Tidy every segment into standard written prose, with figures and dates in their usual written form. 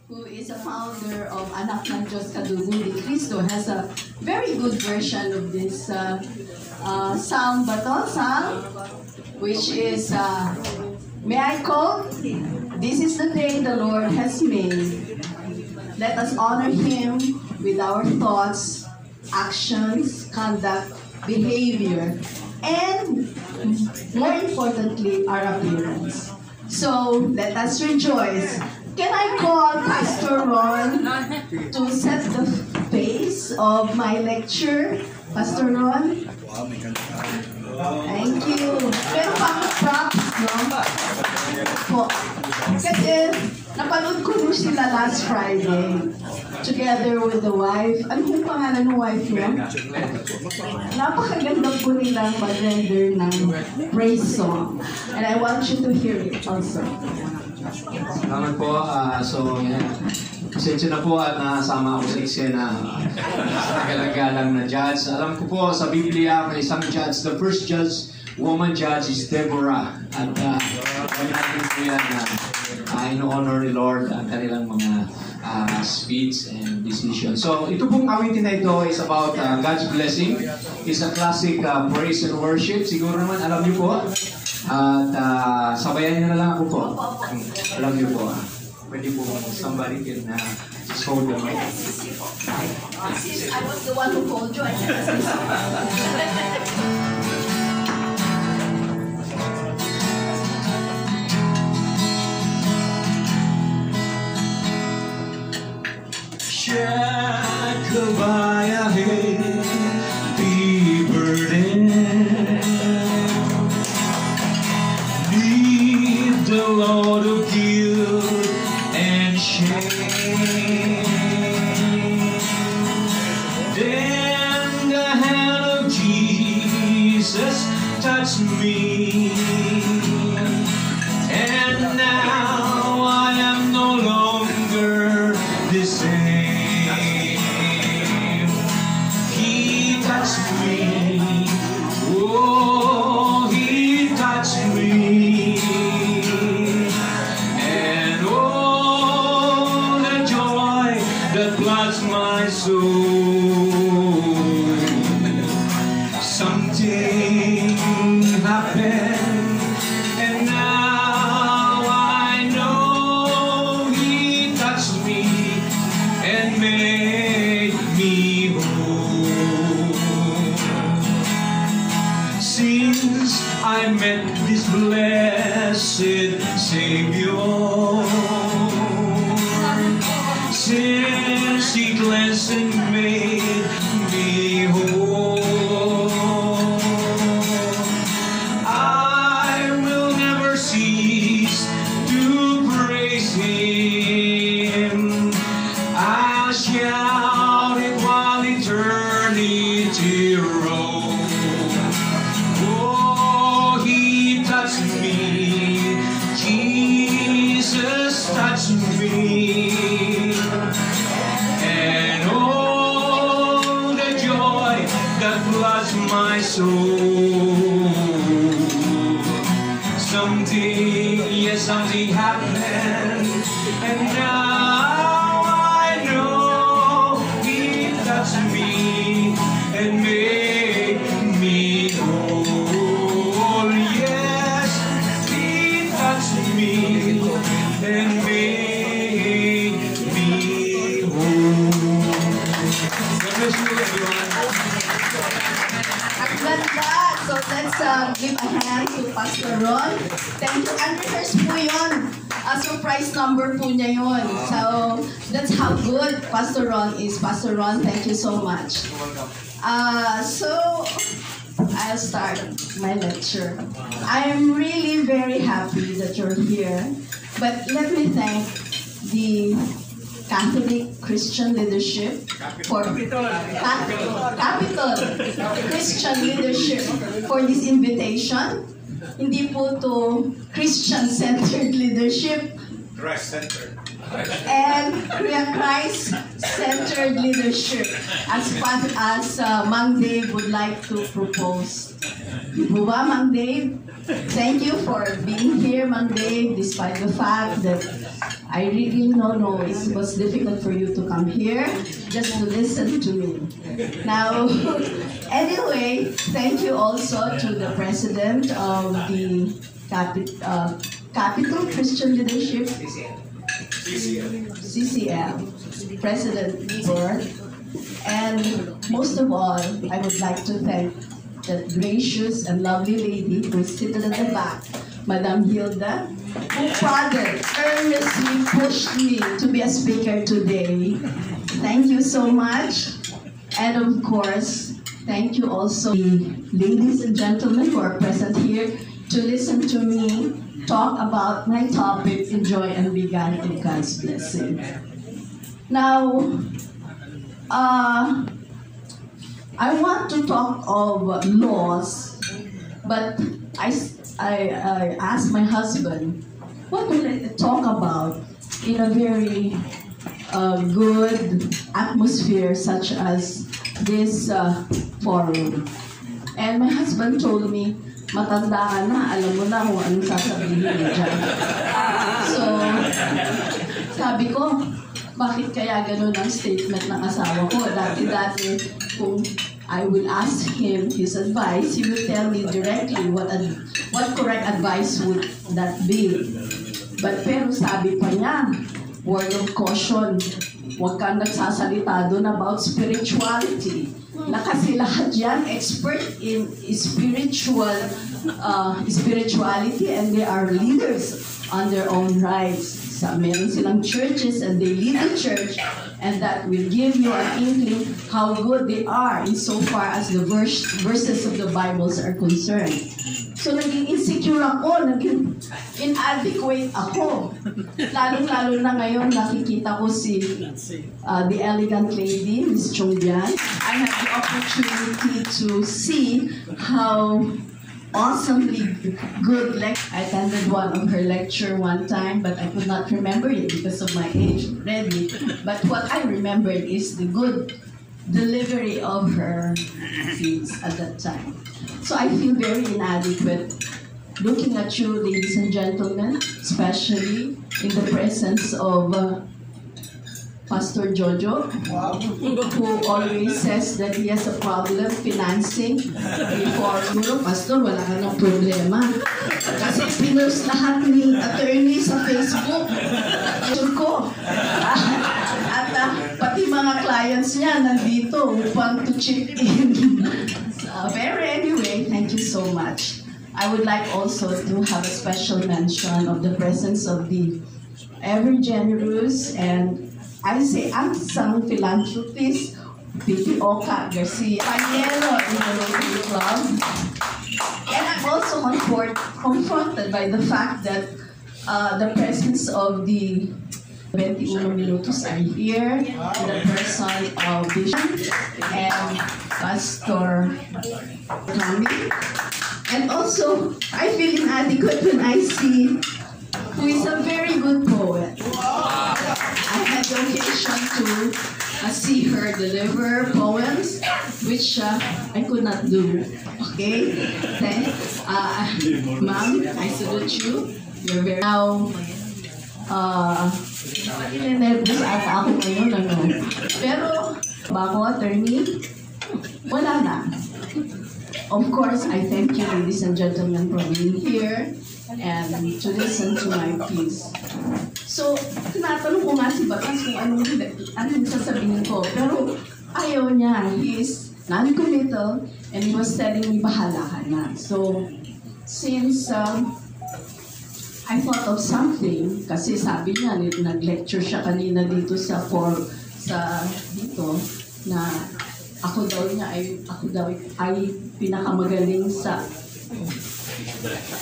who is a founder of Anak ng Diyos Kaduguli Cristo, has a very good version of this song, which is, may I quote? This is the day the Lord has made. Let us honor Him with our thoughts, actions, conduct, behavior, and more importantly, our appearance. So, let us rejoice. Can I call Pastor Ron to set the pace of my lecture? Pastor Ron? Thank you. Pero props, no? Po. Kasi, napanood ko rin sila last Friday together with the wife. Ano yung pangalan ng wife niya? Napakaganda po nilang mag-render ng praise song. And I want you to hear it also. Salamat po. Pasensya na po at nasama ako sa eksena sa galagalang na judge. Alam ko po sa Biblia, may isang judge. The first judge, woman judge is Deborah. At kami natin po yan in-honor ni Lord ang kanilang mga speech and decision. So, ito pong awitin na ito is about God's blessing. It's a classic praise and worship. Siguro naman, alam niyo po. At sabayan niyo na lang ako po. Alam niyo po. Pwede po somebody can just hold the mic. Since I was the one who called you, I can say be burdened. Leave the load of guilt and shame. Then the hand of Jesus touched me, and now I am no longer the same. He touched me, oh, He touched me, and oh, the joy that floods my soul. Something happened, and now I know He touched me and made me whole. Since I met this blessed Savior, since He cleansed and made me whole, I will never cease to praise Him. I'll shout it while eternity rolls. Oh, He touched me, Jesus touched me, and oh, the joy that floods my soul. Something happened, and now I know He touched me and made me whole. Yes, He touched me and made me whole. God bless you, everyone. So let's give a hand to Pastor Ron. Thank you. Unrehearsed po yun. Surprise number po niya yun. So that's how good Pastor Ron is. Pastor Ron, thank you so much. So I'll start my lecture. I am really very happy that you're here. But let me thank the Catholic Christian leadership for Capital Christian leadership for this invitation. Hindi po to Christian-centered leadership. Christ-centered. And Christ-centered leadership, as Mang Dave would like to propose. Di po ba, Mang Dave? Thank you for being here, Mang Dave, despite the fact that I really know it was difficult for you to come here just to listen to me. Now, anyway, thank you also to the president of the Capital Christian Leadership, CCL, President Igor, and most of all, I would like to thank that gracious and lovely lady who's seated at the back, Madam Hilda, who prodded, earnestly pushed me to be a speaker today. Thank you so much. And of course, thank you also, ladies and gentlemen who are present here to listen to me talk about my topic, Enjoy and Be Glad of God's Blessing. Now, I want to talk of laws, but I asked my husband, what will I talk about in a very good atmosphere such as this forum? And my husband told me, matanda ka na, alam mo na kung anong sasabihin niya dyan. So, sabi ko, bakit kaya ganun ang statement ng asawa ko? Dati-dati, kung I will ask him his advice, he will tell me directly what correct advice would that be. But pero sabi pa niya, word of caution, huwag kang nagsasalita doon about spirituality. Na kasi lahat yan expert in spirituality and they are leaders on their own rights. Meron silang churches and they lead the church, and that will give you an inkling how good they are insofar as the verses of the Bibles are concerned. So naging insecure ako, naging inadequate ako. Lalo-lalo na ngayon nakikita ko si the elegant lady, Miss Chong Bian. I had the opportunity to see how awesomely good lecture. I attended one of her lecture one time, but I could not remember it because of my age already. But what I remembered is the good delivery of her speech at that time. So I feel very inadequate looking at you, ladies and gentlemen, especially in the presence of Pastor Jojo, who always says that he has a problem financing before, Pastor, wala ka ng problema. Kasi pinost lahat ni attorney sa Facebook. Ko. At pati mga clients niya nandito upang to chip in. Pero anyway, thank you so much. I would like also to have a special mention of the presence of the ever generous and I say unsung philanthropist, P.T. Oka Garcia Paniero in the Rotary Club. And I'm also confronted by the fact that the presence of the 21 Minutos are here, in the person of Bishop and Pastor Tommy. And also, I feel inadequate when I see who is a very good poet. I had the occasion to see her deliver poems, which I could not do. Okay? Thanks. Ma'am, I salute you. You're very... Now, nervous ata ako ngayon, ano. Pero, ba ako, attorney? Wala na. Of course, I thank you, ladies and gentlemen, for being here and to listen to my piece. So, tinatanong ko nga si Batas kung anong sasabihin ko. Pero, ayaw niya. He is non-committal and he was telling me, bahala ka na. So, since I thought of something, kasi sabi niya, nag-lecture siya kanina dito dito, na ako daw ay pinakamagaling sa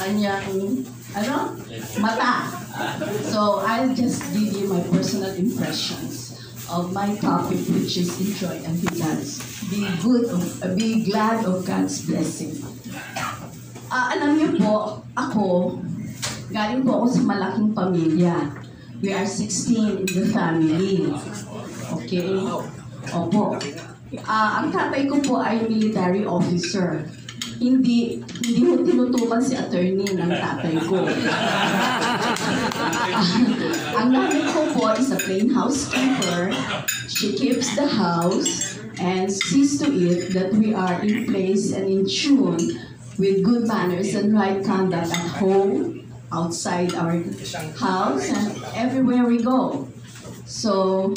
kanyang mata. So I'll just give you my personal impressions of my topic, which is enjoy and be glad of God's blessing. Alam niyo po, galing po ako sa malaking pamilya. We are 16 in the family. Okay? Opo. Ang tatay ko po ay military officer. Hindi mo tinutukan si attorney ng tatay ko. Ang nanay mother-in-law is a plain housekeeper. She keeps the house and sees to it that we are in place and in tune with good manners and right conduct at home, outside our house, and everywhere we go. So,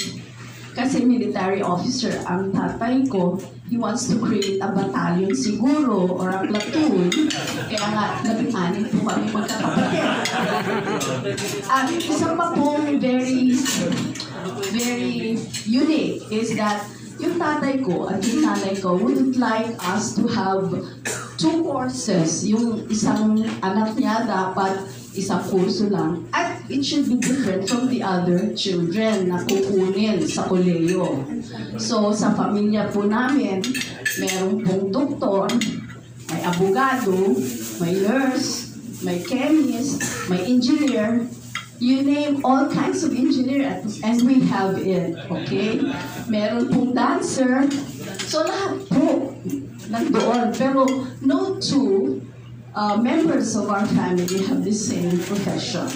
kasi military officer ang tatay ko, he wants to create a battalion siguro or a platoon. Kaya nga, 16 po kami magkakapatid. At isa pa pong very unique is that yung tatay ko at yung nanay ko wouldn't like us to have 2 courses. Yung isang anak niya dapat isang kurso lang. At it should be different from the other children na kukunin sa koleyo. So, sa pamilya po namin, meron pong doktor, may abogado, may nurse, may chemist, may engineer. You name all kinds of engineer and we have it, okay? Meron pong dancer. So, lahat po nandoon. Pero no two members of our family have the same profession.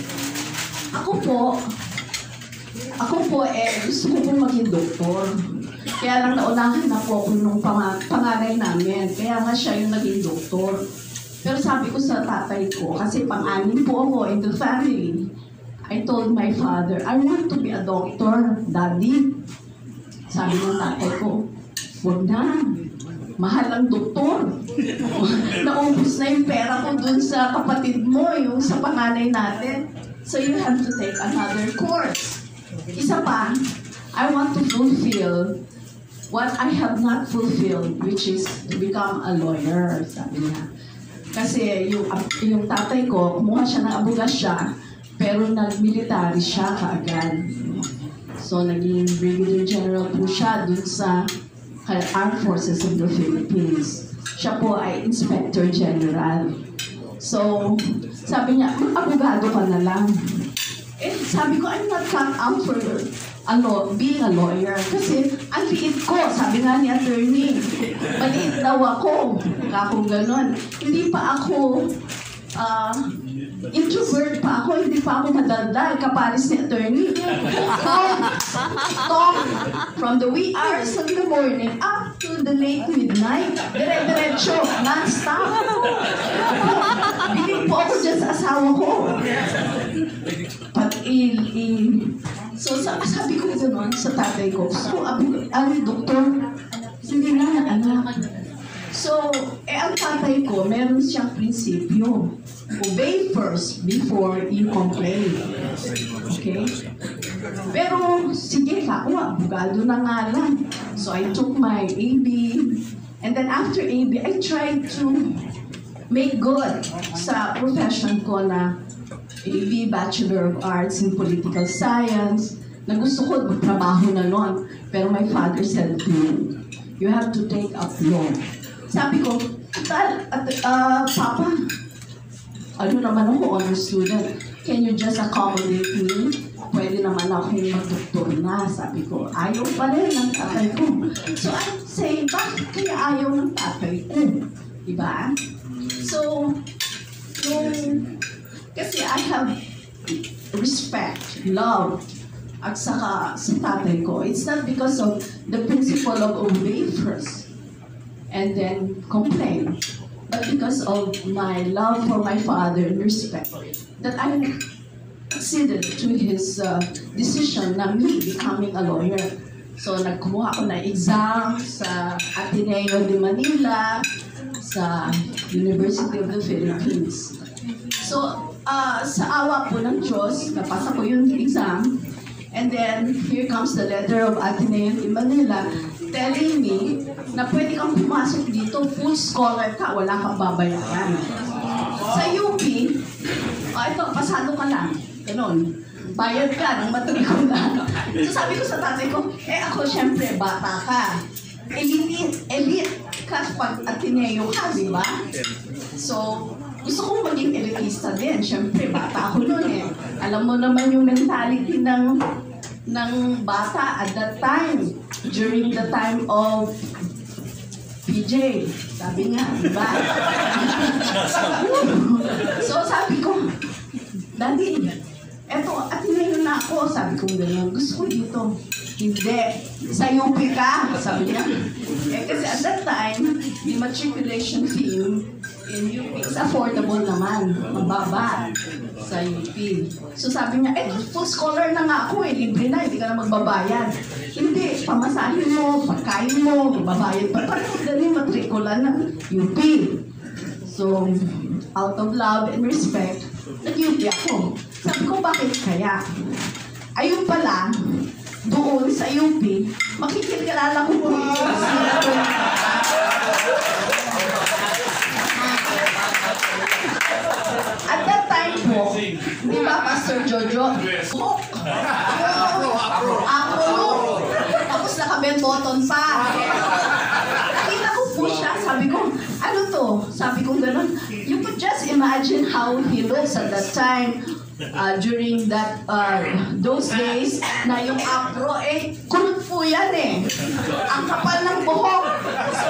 Ako po gusto ko pong maging doktor. Kaya lang naunahan na po ako nung panganay namin. Kaya nga siya yung naging doktor. Pero sabi ko sa tatay ko, kasi pang-anim po ako in the family, I told my father, I want to be a doctor, Daddy. Sabi ng tatay ko, huwag na. Mahal ang doktor. Naubos na yung pera ko dun sa kapatid mo, yung sa panganay natin. So you have to take another course. Isa pa, I want to fulfill what I have not fulfilled, which is to become a lawyer, sabi niya. Kasi yung tatay ko, kumuha siya ng abogasya, pero nag-military siya kaagad. So naging Brigadier General po siya dun sa Armed Forces of the Philippines. Siya po ay Inspector General. So, sabi niya, abogado ka na lang. Eh, sabi ko, I'm not cut out for being a lawyer. Kasi, ang liit ko, sabi nga ni attorney, maliit daw ako. Kung ganon. Hindi pa ako, introvert pa ako, hindi pa ako madaldal, kaparis ni attorney. Talk from the wee hours of the morning up to the late midnight. Dire-diretso, non-stop. Biling po ako dyan sa asawa ko. So sabi ko gano'n sa tatay ko, so doktor, hindi na anak. So, ang tatay ko, meron siyang prinsipyo. Obey first before you complain. Okay? Pero, sige ka, abogado na nga lang. So, I took my AB. And then after AB, I tried to make good sa profession ko na AB, Bachelor of Arts in Political Science, na gusto ko magtrabaho na noon. Pero my father said to me, you have to take up law. Sabi ko, Papa, ano naman ako, honor student, can you just accommodate me? Pwede naman akong mag-doktor na. Sabi ko, ayaw pa rin ng tatay ko. So I'm saying, bakit kaya ayaw ng tatay ko? Diba? So, kasi I have respect, love, at saka sa tatay ko. It's not because of the principle of obey first and then complain, but because of my love for my father and respect that I acceded to his decision na me becoming a lawyer. So nagkumuha ako ng exam sa Ateneo de Manila, sa University of the Philippines. So sa awa po ng Diyos, napasa ko yung exam. And then, here comes the letter of Ateneo de Manila telling me na pwede kang pumasok dito, full scholar ka, wala kang babayaran. Sa UP, ito, pasado ka lang. Ganon. Bayad ka ng matrikula. So sabi ko sa tatay ko, ako syempre, bata ka. Elite ka pag Ateneo ka, di ba? So, gusto kong maging elitista din. Syempre, bata ako noon . Alam mo naman yung mentality ng bata at that time, during the time of PJ. Sabi nga, diba? So sabi ko, Daddy, eto, Ateneo na ako. Sabi ko gano'n, gusto ko dito. Hindi. Sa UP ka, sabi niya. Kasi at that time, the matriculation fee in UP is affordable naman. Mababa sa UP. So sabi niya, full scholar na nga ako libre na, hindi ka na magbabayad. Hindi, pamasahin mo, pagkain mo, magbabayad pa. Parang dali matrikula ng UP. So, out of love and respect, nag-UP ako. Sabi ko, bakit kaya? Ayun pala, doon sa UP, makikilala ko po at that time po, di ba, Pastor Jojo? Ako, tapos naka-bell button pa. Nakita ko po siya, sabi ko, ano to? Sabi ko gano'n, you could just imagine how he looks at that time. During that those days na yung afro kulot po yan ang kapal ng buhok, so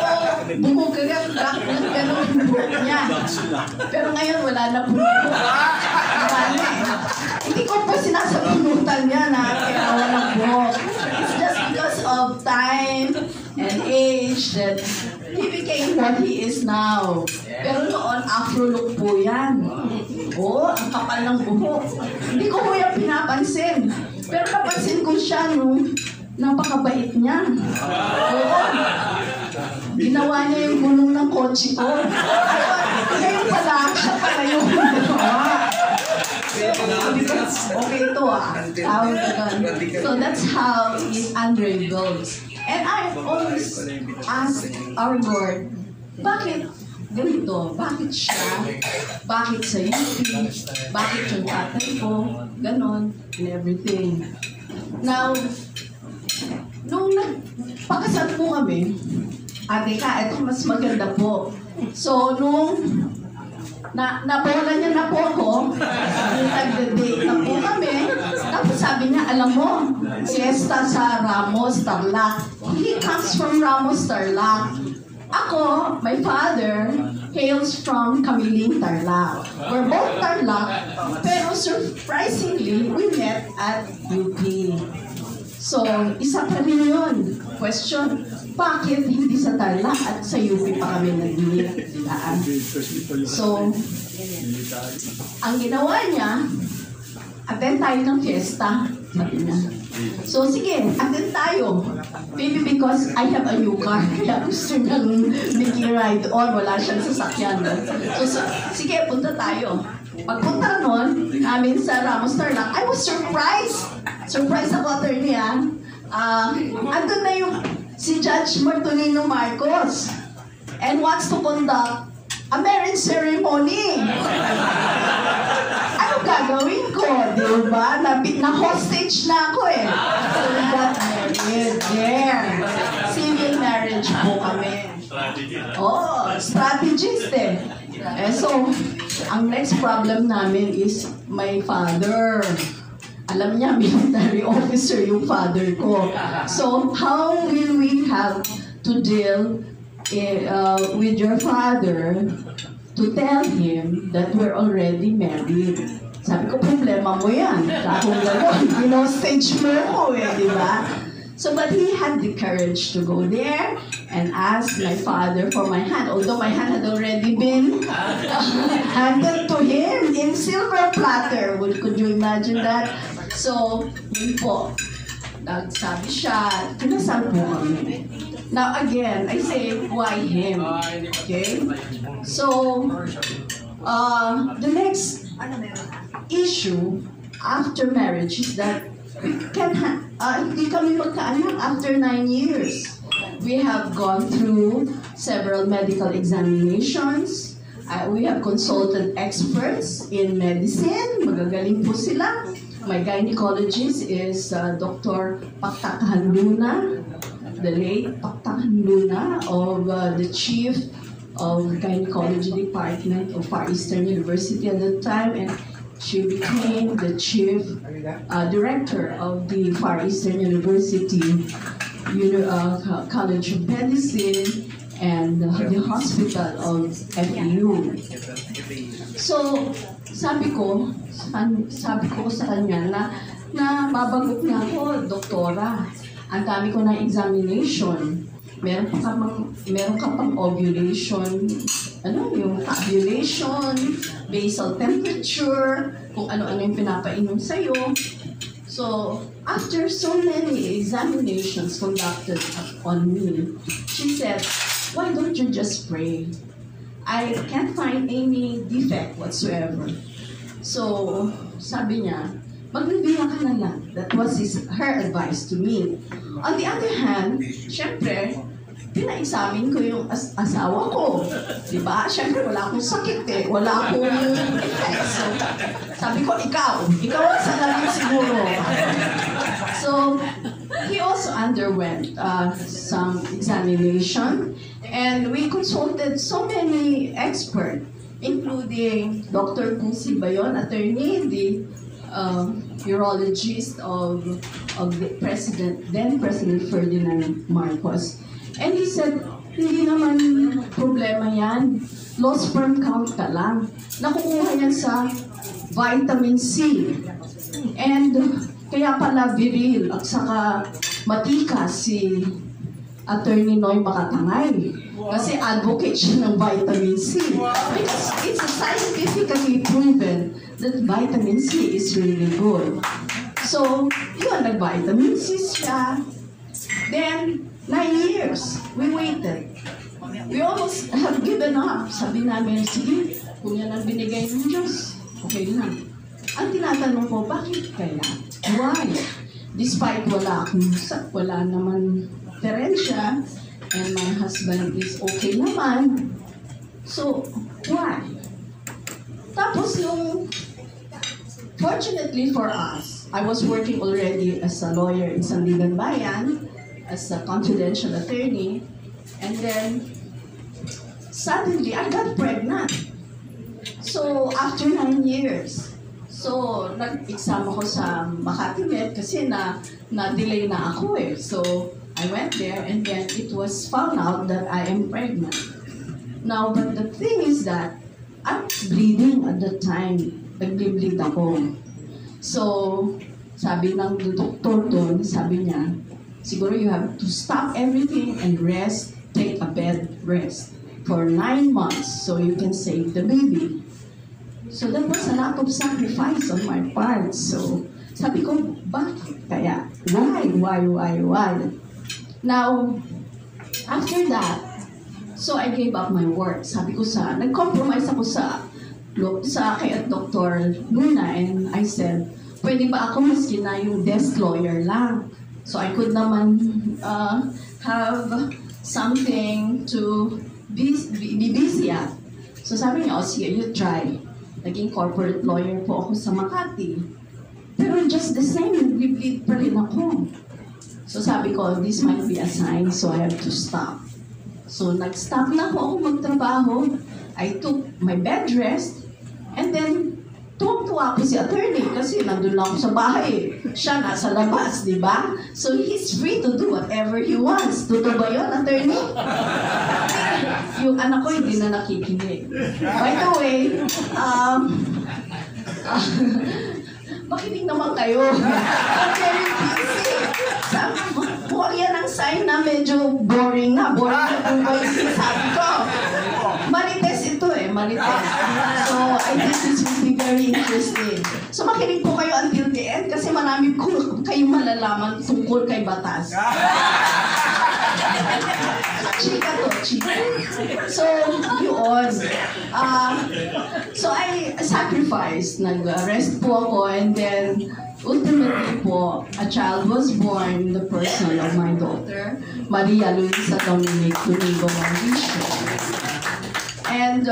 buhok kaya gano'n yung buhok niya, pero ngayon wala na po hindi ko po sinasabunutan niya na kaya walang buhok. It's just because of time and age that he became what he is now. Pero noon, afro look po yan. Ang kapal ng buhok. Hindi ko po yan pinapansin. Pero napansin ko siya nung napakabait niya. Ginawa niya yung gulong ng kotse ko. Ngayon pala, siya pala yung ginawa. Okay ito So that's how it unravels. And I always ask our Lord, bakit ganito? Bakit siya? Bakit sa UP? Bakit yung tatay ko? Ganon, and everything. Now, nung nagpakasal po kami, ito mas maganda po. So, nung nabola niya na po ako, nag-date na po kami, tapos sabi niya, alam mo, siesta sa Ramos, Tarlac. He comes from Ramos, Tarlac. Ako, my father, hails from Camiling, Tarlac. We're both Tarlac, pero surprisingly, we met at UP. So, isa pa rin yun. Question, bakit hindi sa Tarlac at sa UP pa kami nag-meet? So, ang ginawa niya, attend tayo ng fiesta. Sabi niya. So, sige, attend tayo. Maybe because I have a new car, kaya gusto niyang bigay ride on, wala siyang sasakyan. So, sige, punta tayo. Pagpunta nun, namin sa Ramos Tarlac, I was surprised. Surprised ako, attorney, andun na yung si Judge Martolino Marcos and wants to conduct a marriage ceremony. Ano gagawin ko? Diba? Na-hostage na ako So we got married there. Civil marriage po kami. Strategist so, ang next problem namin is my father. Alam niya, military officer yung father ko. So, how will we have to deal with your father to tell him that we're already married? Sabi ko, problema mo yan. Kung gano'n, stage mo ko di ba? So, but he had the courage to go there and ask my father for my hand. Although my hand had already been handed to him in silver platter. Could you imagine that? So, yun po. Nagsabi siya, kinasal po kami. Now again, I say, why him? Okay? So, the next issue after marriage is that hindi kami magkaanak after 9 years. We have gone through several medical examinations. We have consulted experts in medicine. Magagaling po sila. My gynecologist is Dr. Paktakan Luna, the late Paktakan Luna of the chief of gynecology department of Far Eastern University at the time, and she became the chief director of the Far Eastern University College of Medicine and the hospital of FEU. So, sabi ko sa kanya na na babagot na ako, doktora. Ang dami ko na examination. Meron ka pang ovulation, yung ovulation, basal temperature, kung ano-ano yung pinapainom sa'yo. So, after so many examinations conducted on me, she said, why don't you just pray? I can't find any defect whatsoever. So, sabi niya, magbibilang ka na lang. That was her advice to me. On the other hand, syempre, pina-examine ko yung asawa ko. Diba? Syempre, wala akong sakit eh. Wala akong effect. So, sabi ko, ikaw ang salamin siguro. So, he also underwent some examination, and we consulted so many experts, including Dr. Kusi Bayon, attorney, the urologist of the then President Ferdinand Marcos. And he said, hindi naman problema yan. Low sperm count ka lang. Nakukuha yan sa vitamin C. And kaya pala viril at saka matikas si Attorney Noy Makatangay. Kasi advocate siya ng vitamin C. Because it's scientifically proven that vitamin C is really good. So, yun, nag-vitamin C siya. Then, 9 years, we waited. We almost have given up. Sabi namin, sige, kung yan ang binigay ng Diyos, okay lang. Ang tinatanong ko, bakit kaya? Why? Despite wala naman diferensya, and my husband is okay naman. So, why? Tapos fortunately for us, I was working already as a lawyer in Sandigan Bayan, as a confidential attorney, and then suddenly I got pregnant. So, after 9 years, so nag-exam ako sa Makati Med kasi na-delay na ako eh. So, I went there and then it was found out that I am pregnant. Now, but the thing is that I was bleeding at the time. Nag-bleed ako. So, sabi ng doktor doon, sabi niya, siguro you have to stop everything and rest, take a bed rest for 9 months so you can save the baby. So that was a lot of sacrifice on my part. So sabi ko, bakit kaya? Why? Now, after that, so I gave up my work. Sabi ko nag-compromise ako sa kay at Dr. Luna, and I said, pwede ba ako maski na yung desk lawyer lang? So I could naman have something to be busy at. So sabi niya, sige, you try. Naging corporate lawyer po ako sa Makati. Pero just the same, nag-bleed pa rin ako. So sabi ko, this might be a sign, so I have to stop. So nag-stop na ako magtrabaho. I took my bed rest, and then tuwang-tuwa ako si attorney kasi nandun lang ako sa bahay. Siya nasa labas, di ba? So he's free to do whatever he wants. Totoo ba yun, attorney? Yung anak ko hindi na nakikinig. By the way, makinig naman kayo. I'm very busy. Huwag yan ang sign na medyo boring na. Boring na kung ba yung sinasabi ko. Marites ito eh, marites. So, I think this will be very interesting. So, makinig po kayo until the end kasi marami ko kayong malalaman tungkol kay batas. Chika to, chika. So, yun. So, I sacrificed. Nag-rest po ako, and then ultimately po, a child was born in the person of my daughter, Maria Luisa Dominic Tunigo Mauricio. And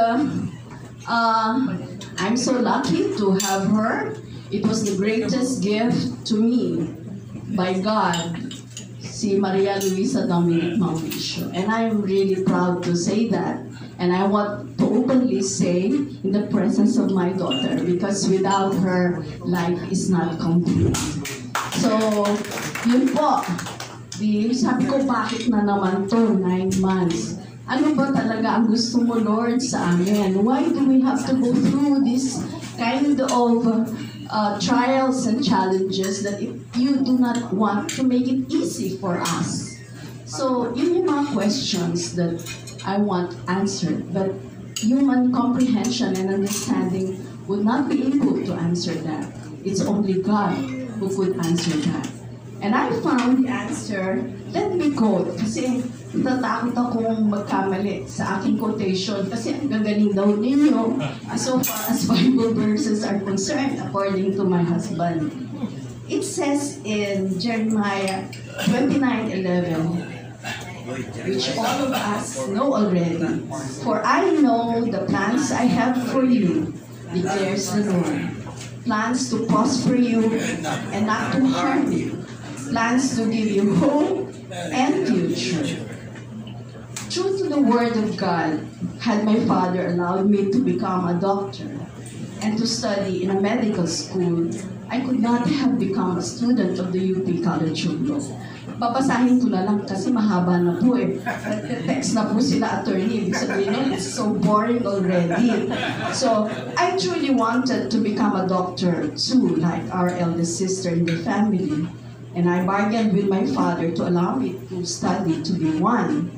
I'm so lucky to have her. It was the greatest gift to me by God, si Maria Luisa Dominic Mauricio. And I'm really proud to say that. And I want to openly say in the presence of my daughter, because without her, life is not complete. So, yun po. Sabi ko, bakit na naman to 9 months? Ano ba talaga ang gusto mo, Lord, sa amin? Why do we have to go through this kind of trials and challenges that you do not want to make it easy for us. So, yun yung mga questions that I want answered. But human comprehension and understanding would not be able to answer that. It's only God who could answer that. And I found the answer. Let me quote, kasi natatakot akong magkamali sa aking quotation kasi ang gagaling daw ninyo so far as Bible verses are concerned, according to my husband. It says in Jeremiah 29:11, which all of us know already, "For I know the plans I have for you, declares the Lord, plans to prosper you and not to harm you, plans to give you hope and future." True to the word of God, had my father allowed me to become a doctor and to study in a medical school, I could not have become a student of the UP College of Law. Babasahin ko na lang kasi mahaba na po eh. Text na po sila attorney. Ibig sabihin nun, it's so boring already. So, I truly wanted to become a doctor too, like our eldest sister in the family. And I bargained with my father to allow me to study to be one.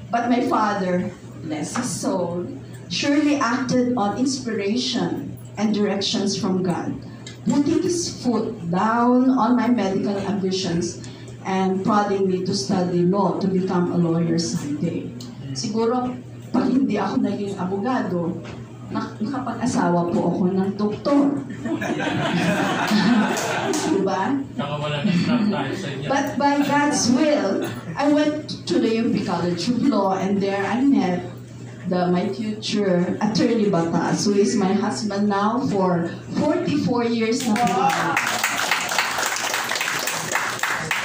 But my father, bless his soul, surely acted on inspiration and directions from God, putting his foot down on my medical ambitions and prodding me to study law to become a lawyer someday. Siguro, pag hindi ako naging abogado, nakapag-asawa po ako ng doktor. Diba? But by God's will, I went to the UP College of Law and there I met my future attorney Batas, who is my husband now for 44 years na po.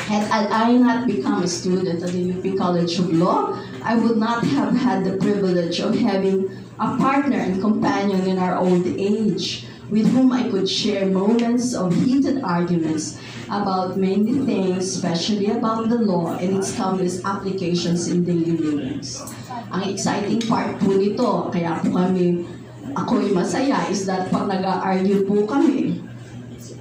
Had I not become a student at the UP College of Law, I would not have had the privilege of having a partner and companion in our old age, with whom I could share moments of heated arguments about many things, especially about the law and its countless applications in daily livings. Ang exciting part po nito, kaya po ako'y masaya, is that pag nag-argue po kami,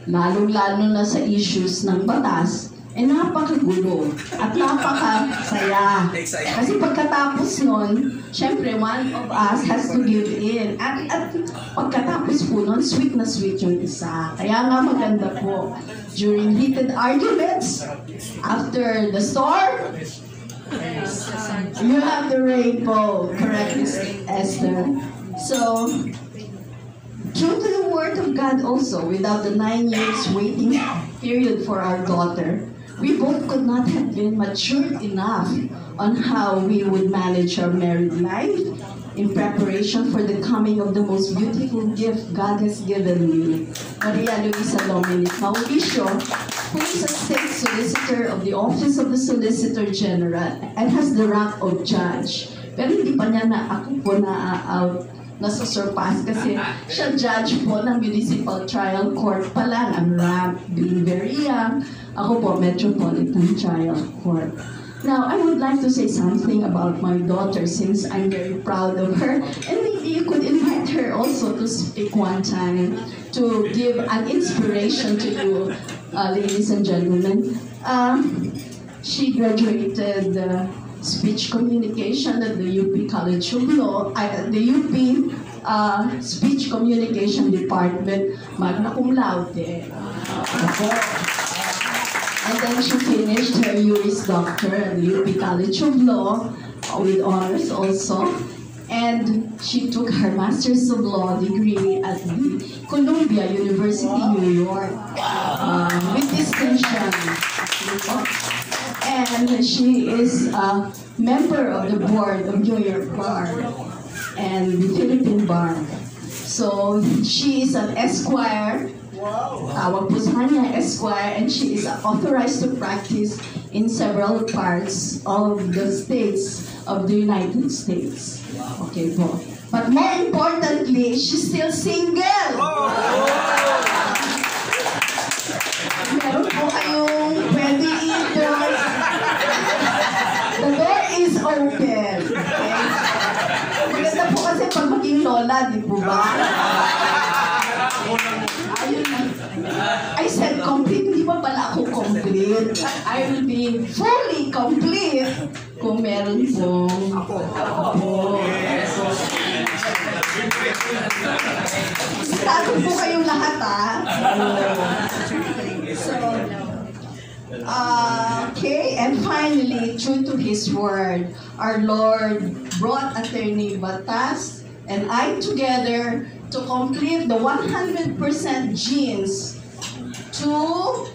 lalong-lalo na sa issues ng batas, napakagulo at napakasaya. Kasi pagkatapos nun, syempre one of us has to give in. At pagkatapos po nun, sweet na sweet yung isa. Kaya nga maganda po. During heated arguments, after the storm, you have the rainbow. Correct, Esther? So, true to the word of God also, without the 9 years waiting period for our daughter, we both could not have been matured enough on how we would manage our married life in preparation for the coming of the most beautiful gift God has given me, Maria Luisa Dominic Mauricio, who is a state solicitor of the Office of the Solicitor General and has the rank of judge. Pero hindi pa niya nasa-surpass kasi siya judge po ng Municipal Trial Court pa lang, ang rank, being very young. Ako po, Metropolitan Trial Court. Now, I would like to say something about my daughter since I'm very proud of her. And maybe you could invite her also to speak one time to give an inspiration to you, ladies and gentlemen. She graduated speech communication at the UP College of Law, the UP Speech Communication Department, magna cum laude. And then she finished her Juris Doctor at the UP College of Law with honors also. And she took her Master's of Law degree at the Columbia University, New York, with distinction. And she is a member of the board of New York Bar and the Philippine Bar. So she is an Esquire. Tawag po sa kanya, Esquire, and she is authorized to practice in several parts of the states of the United States. Okay po. But more importantly, she's still single! Meron po kayong pwede i-join. The door is open. Okay? Maganda po kasi pag maging lola, di po ba? complete. I will be fully complete kung meron pong apo. Stato po kayong lahat, So, okay, and finally, true to His word, our Lord brought Attorney Batas and I together to complete the 100% genes to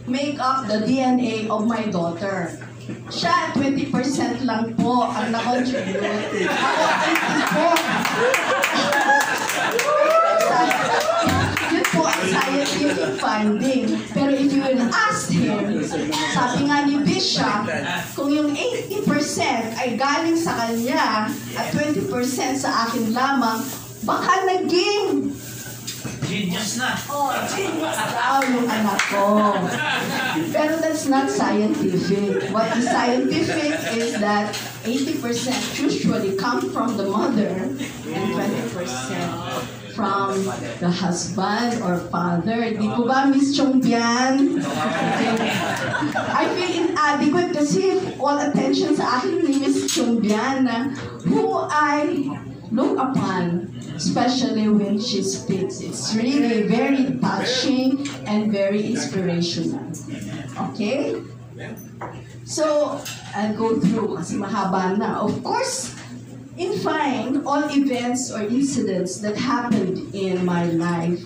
make up the DNA of my daughter. Siya, 20% lang po ang na-contribute. Ako, 80%. Yun po ang scientific finding. Pero if you will ask him, sabi nga ni Bishop, kung yung 80% ay galing sa kanya at 20% sa akin lamang, baka naging genius na. Genius daw yung anak ko. Pero that's not scientific. What is scientific is that 80% usually come from the mother and 20% from the husband or father. Di ko ba, Miss Chongbian? I feel inadequate kasi all attention sa akin ni Miss Chongbian who I look upon, especially when she speaks. It's really very touching and very inspirational. Okay? So, I'll go through kasi mahaba na. Of course, in fine, all events or incidents that happened in my life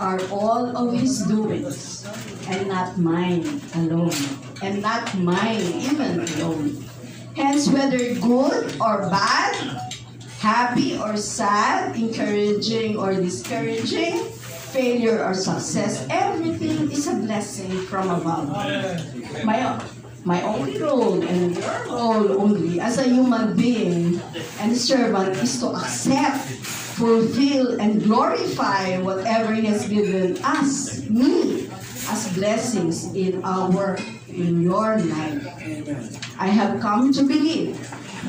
are all of His doings and not mine alone. And not mine even alone. Hence, whether good or bad, happy or sad, encouraging or discouraging, failure or success, everything is a blessing from above. My only role and your role only as a human being and servant is to accept, fulfill, and glorify whatever He has given us, me, as blessings in your life. I have come to believe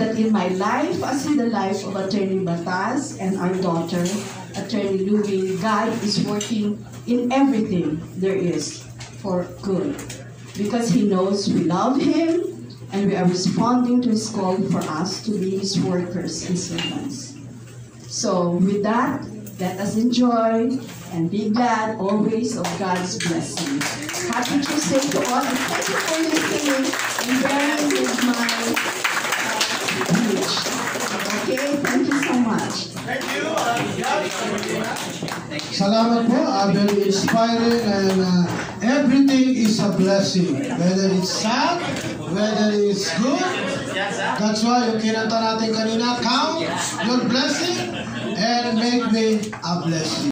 that in my life, as in the life of Attorney Batas and our daughter, Attorney Louie, God is working in everything there is for good. Because He knows we love Him and we are responding to His call for us to be His workers and servants. So with that, let us enjoy and be glad always of God's blessings. Happy Tuesday to all and thank you for listening and bearing with my speech. Okay, thank you so much. Thank you. Salamat po, very inspiring and everything is a blessing. Whether it's sad, whether it's good. That's why yung kinanta natin kanina, count your blessing and make me a blessing.